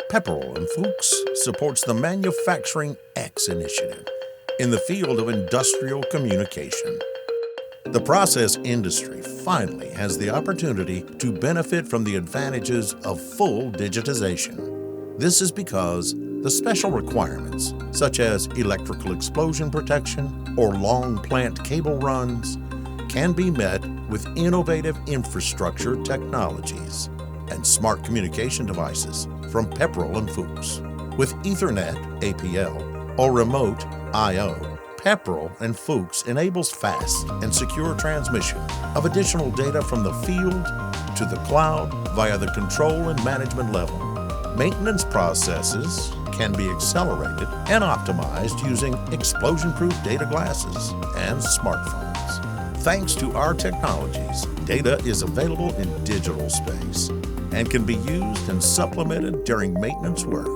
Pepperl+Fuchs supports the Manufacturing X initiative in the field of industrial communication. The process industry finally has the opportunity to benefit from the advantages of full digitization. This is because the special requirements, such as electrical explosion protection or long plant cable runs, can be met with innovative infrastructure technologies and smart communication devices from Pepperl+Fuchs. With Ethernet, APL, or remote, I/O, Pepperl+Fuchs enables fast and secure transmission of additional data from the field to the cloud via the control and management level. Maintenance processes can be accelerated and optimized using explosion-proof data glasses and smartphones. Thanks to our technologies, data is available in digital space and can be used and supplemented during maintenance work.